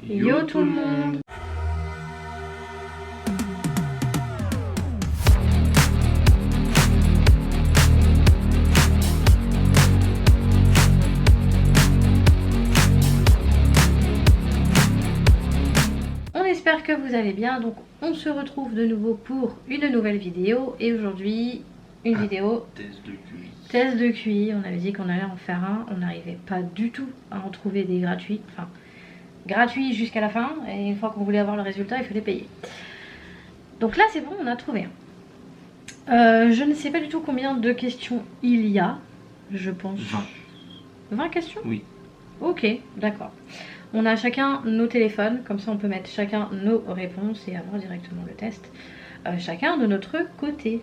Yo tout le monde. On espère que vous allez bien, donc on se retrouve de nouveau pour une nouvelle vidéo et aujourd'hui une vidéo test de QI. On avait dit qu'on allait en faire un, on n'arrivait pas du tout à en trouver des gratuits, enfin gratuits jusqu'à la fin, et une fois qu'on voulait avoir le résultat il fallait payer. Donc là c'est bon, on a trouvé un. Je ne sais pas du tout combien de questions il y a, je pense 20 questions. Oui. Ok, d'accord. On a chacun nos téléphones, comme ça on peut mettre chacun nos réponses et avoir directement le test. Chacun de notre côté.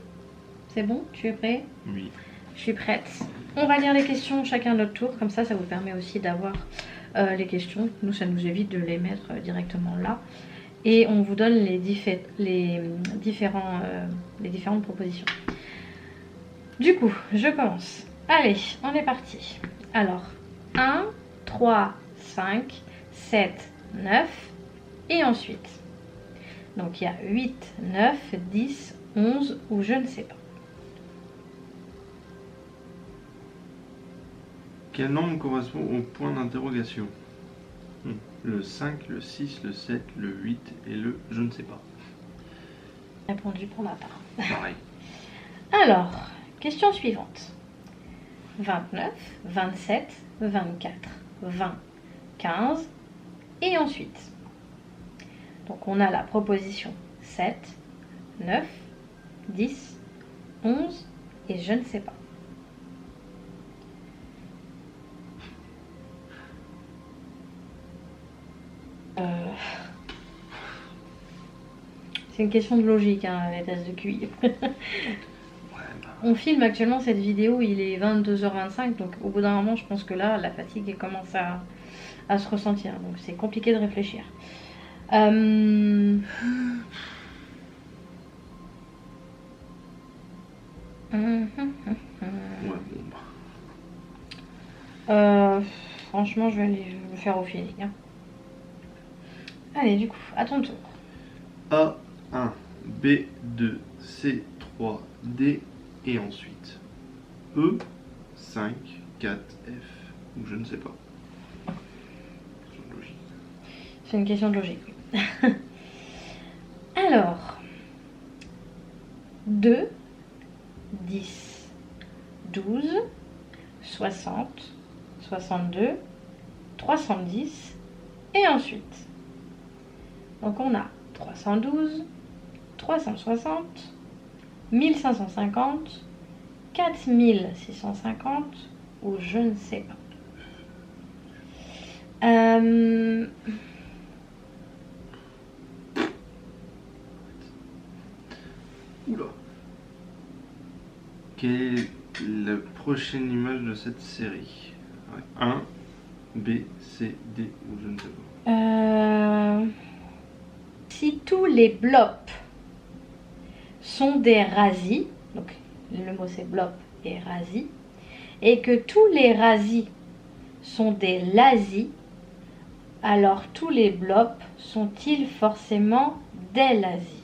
C'est bon? Tu es prêt? Oui. Je suis prête. On va lire les questions chacun à notre tour, comme ça ça vous permet aussi d'avoir les questions. Nous ça nous évite de les mettre directement là. Et on vous donne les différentes propositions. Du coup, je commence. Allez, on est parti. Alors, 1, 3, 5, 7, 9 et ensuite. Donc il y a 8, 9, 10, 11 ou je ne sais pas. Quel nombre correspond au point d'interrogation? Le 5, le 6, le 7, le 8 et le je ne sais pas. Répondu pour ma part. Pareil. Alors, question suivante. 29, 27, 24, 20, 15 et ensuite. Donc on a la proposition 7, 9, 10, 11 et je ne sais pas. C'est une question de logique, hein, les tests de QI. On filme actuellement cette vidéo, il est 22h25, donc au bout d'un moment, je pense que là, la fatigue elle commence à se ressentir. Donc c'est compliqué de réfléchir. Ouais, bon, Franchement, je vais aller le faire au feeling. Hein. Allez, du coup, à ton tour. A1, B2, C3, D et ensuite E, 5, 4, F ou je ne sais pas. C'est logique. C'est une question de logique. Alors, 2, 10, 12, 60, 62, 310 et ensuite. Donc on a 312, 360, 1550, 4650 ou je ne sais pas. Oula. Quelle est la prochaine image de cette série? 1, B, C, D ou je ne sais pas. Si tous les blops sont des rasis, donc le mot c'est blop et rasi, et que tous les rasis sont des lasis, alors tous les blops sont-ils forcément des lasis?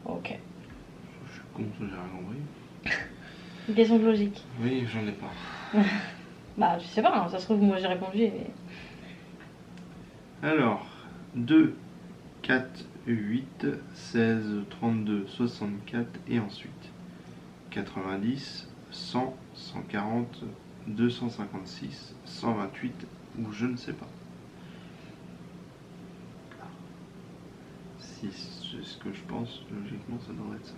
Ok. Je suis con, j'ai rien compris. Une question de logique. Oui, j'en ai pas. Bah, je sais pas, hein, ça se trouve, moi j'ai répondu. Et... Alors, 2, 4, 8, 16, 32, 64 et ensuite 90, 100, 140, 256, 128 ou je ne sais pas. Si c'est ce que je pense, logiquement ça devrait être ça.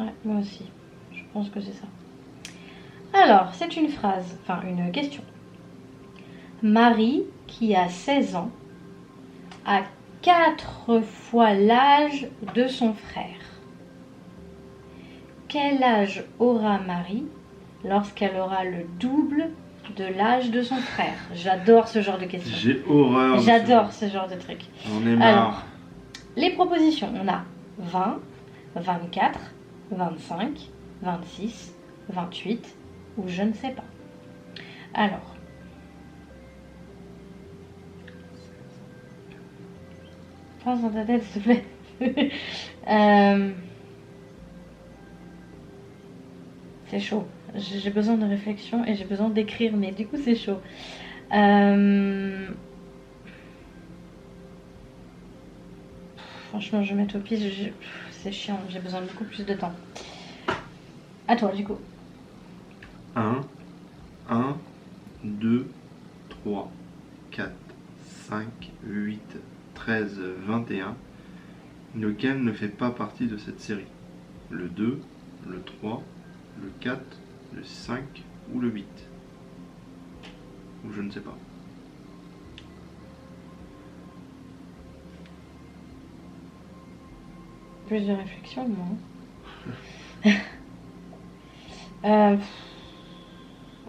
Ouais, moi aussi. Je pense que c'est ça. Alors, c'est une phrase, enfin une question. Marie, qui a 16 ans, a 4 fois l'âge de son frère. Quel âge aura Marie lorsqu'elle aura le double de l'âge de son frère? J'adore ce genre de questions. J'ai horreur. J'adore ce genre de truc. J'en ai marre. Alors, les propositions, on a 20, 24, 25, 26, 28 ou je ne sais pas. Alors, pense dans ta tête s'il te plaît. C'est chaud. J'ai besoin de réflexion et j'ai besoin d'écrire, mais du coup c'est chaud. Franchement, je mets au pif, c'est chiant, j'ai besoin de beaucoup plus de temps. À toi, du coup. 1, 1, 2, 3, 4, 5, 8, 13, 21. Lequel ne fait pas partie de cette série? Le 2, le 3, le 4, le 5 ou le 8? Ou je ne sais pas. Plus de réflexion, moi.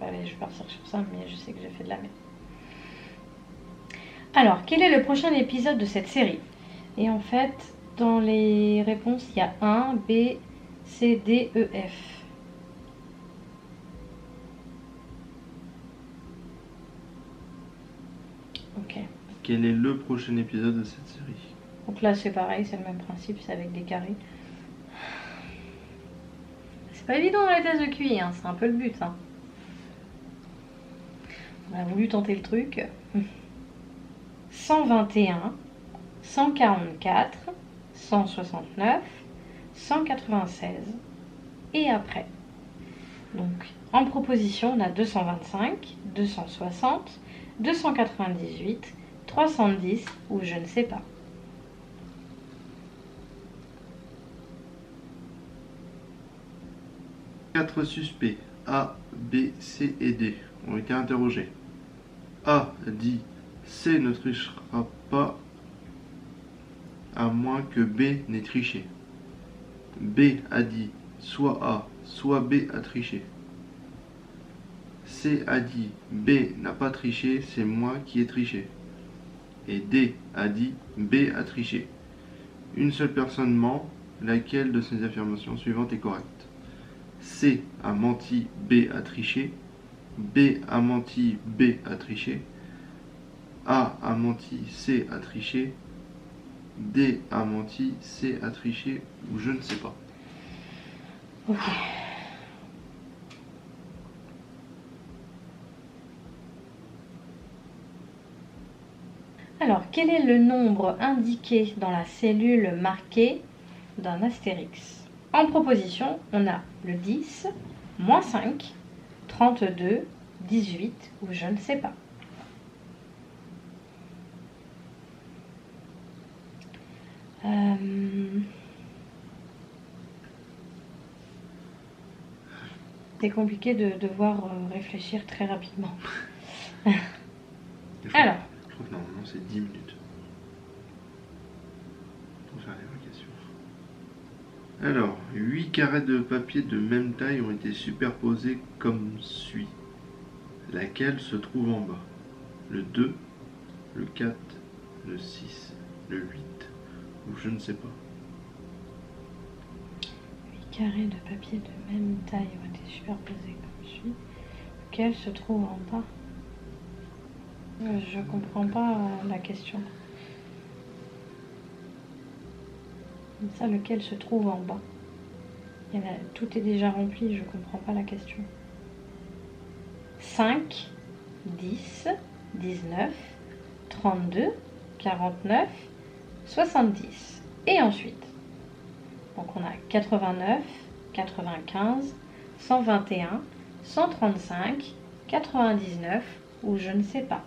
Allez, je vais partir sur ça, mais je sais que j'ai fait de la merde. Alors, quel est le prochain épisode de cette série? Et en fait, dans les réponses, il y a 1, B, C, D, E, F. Ok. Quel est le prochain épisode de cette série? Donc là, c'est pareil, c'est le même principe, c'est avec des carrés. C'est pas évident dans les tests de QI, hein, c'est un peu le but. Hein. On a voulu tenter le truc. 121, 144, 169, 196 et après. Donc en proposition, on a 225, 260, 298, 310 ou je ne sais pas. Quatre suspects A, B, C et D ont été interrogés. A dit C ne trichera pas à moins que B n'ait triché. B a dit soit A, soit B a triché. C a dit B n'a pas triché, c'est moi qui ai triché. Et D a dit B a triché. Une seule personne ment, laquelle de ces affirmations suivantes est correcte? C a menti, B a triché. B a menti, B a triché. A menti, C a triché. D a menti, C a triché ou je ne sais pas. Ok. Alors, quel est le nombre indiqué dans la cellule marquée d'un astérix? En proposition, on a le 10, moins 5, 32, 18 ou je ne sais pas. C'est compliqué de devoir réfléchir très rapidement. Alors. Je crois que normalement c'est 10 minutes. Pour faire les vraies questions. Alors, 8 carrés de papier de même taille ont été superposés comme suit. Laquelle se trouve en bas? Le 2, le 4, le 6, le 8 ou je ne sais pas. 8 carrés de papier de même taille ont été superposés comme suit. Lequel se trouve en bas? Je comprends pas la question. Ça, lequel se trouve en bas? Tout est déjà rempli, je comprends pas la question. 5, 10, 19, 32, 49, 70. Et ensuite, donc on a 89, 95, 121, 135, 99 ou je ne sais pas.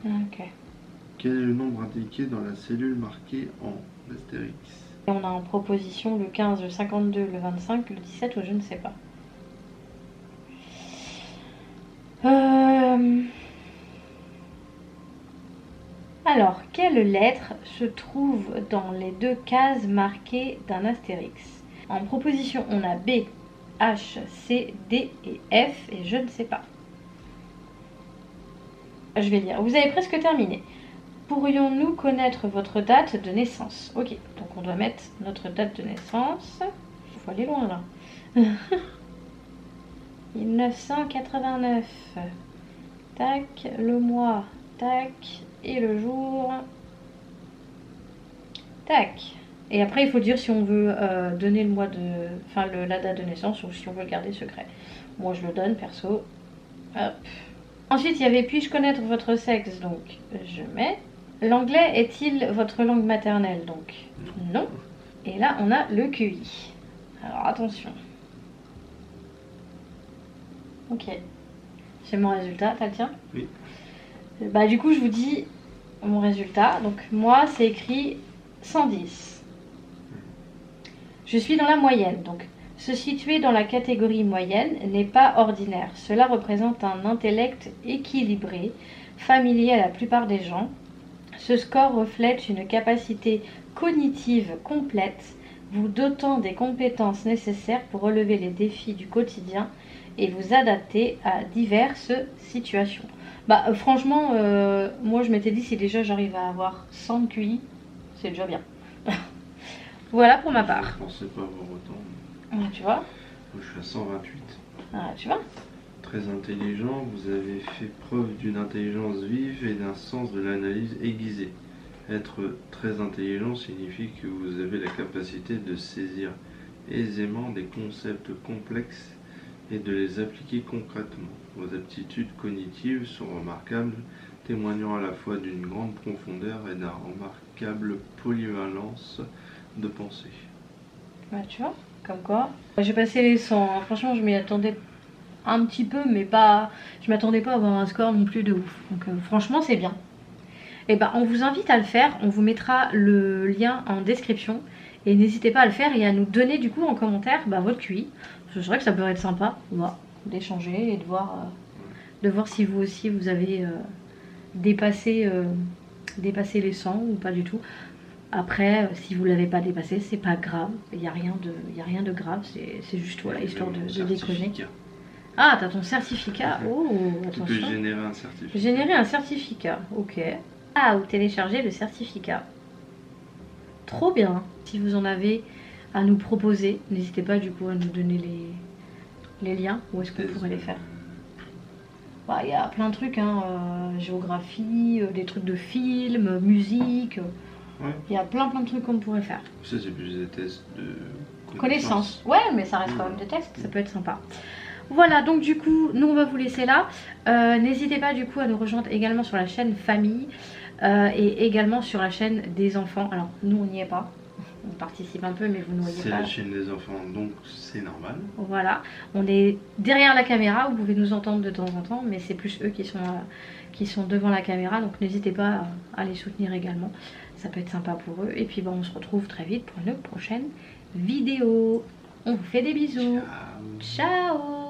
Ok. Quel est le nombre indiqué dans la cellule marquée en astérix? Et on a en proposition le 15, le 52, le 25, le 17 ou je ne sais pas. Alors, quelle lettre se trouve dans les deux cases marquées d'un astérix? En proposition, on a B, H, C, D et F et je ne sais pas. Je vais lire. Vous avez presque terminé. Pourrions-nous connaître votre date de naissance? Ok, donc on doit mettre notre date de naissance. Il faut aller loin là. 1989. Tac, le mois. Tac, et le jour. Tac. Et après, il faut dire si on veut donner le mois de... Enfin, la date de naissance ou si on veut le garder secret. Moi, je le donne, perso. Hop. Ensuite, il y avait puis-je connaître votre sexe? Donc, je mets. L'anglais est-il votre langue maternelle? Donc, non. Et là, on a le QI. Alors, attention. Ok. C'est mon résultat, t'as le tien? Oui. Bah, du coup, je vous dis mon résultat. Donc, moi, c'est écrit 110. Je suis dans la moyenne, donc se situer dans la catégorie moyenne n'est pas ordinaire. Cela représente un intellect équilibré, familier à la plupart des gens. Ce score reflète une capacité cognitive complète, vous dotant des compétences nécessaires pour relever les défis du quotidien et vous adapter à diverses situations. Bah franchement, moi je m'étais dit si déjà j'arrive à avoir 100 de QI, c'est déjà bien. Voilà pour ma part. Je ne pensais pas avoir autant. Ah, tu vois? Je suis à 128. Ah, tu vois? Très intelligent, vous avez fait preuve d'une intelligence vive et d'un sens de l'analyse aiguisé. Être très intelligent signifie que vous avez la capacité de saisir aisément des concepts complexes et de les appliquer concrètement. Vos aptitudes cognitives sont remarquables, témoignant à la fois d'une grande profondeur et d'un remarquable polyvalence de pensée. Bah, tu vois, comme quoi. J'ai passé les 100, hein. Franchement, je m'y attendais un petit peu, mais pas. Je m'attendais pas à avoir un score non plus de ouf. Donc, franchement, c'est bien. Et ben, on vous invite à le faire. On vous mettra le lien en description. Et n'hésitez pas à le faire et à nous donner du coup en commentaire votre QI. C'est vrai que ça peut être sympa d'échanger et de voir si vous aussi vous avez dépassé les 100 ou pas du tout. Après, si vous ne l'avez pas dépassé, c'est pas grave. Il n'y a rien de grave. C'est juste histoire de déconner. Ah, t'as ton certificat. Oh, attention. Tu peux générer un certificat. Générer un certificat, ok. Ah, ou télécharger le certificat. Trop bien. Si vous en avez à nous proposer, n'hésitez pas du coup à nous donner les liens. Où est-ce qu'on pourrait les faire? Il y a plein de trucs, géographie, des trucs de films, musique. Il y a plein de trucs qu'on pourrait faire. Ça, c'est plus des tests de connaissances. Ouais, mais ça reste quand même des tests, ça peut être sympa. Voilà, donc du coup, nous on va vous laisser là. N'hésitez pas du coup à nous rejoindre également sur la chaîne famille et également sur la chaîne des enfants. Alors, nous on n'y est pas. On participe un peu, mais vous ne voyez pas. C'est la chaîne des enfants, donc c'est normal. Voilà, on est derrière la caméra, vous pouvez nous entendre de temps en temps, mais c'est plus eux qui sont devant la caméra, donc n'hésitez pas à les soutenir également. Ça peut être sympa pour eux. Et puis on se retrouve très vite pour une prochaine vidéo. On vous fait des bisous. Ciao. Ciao.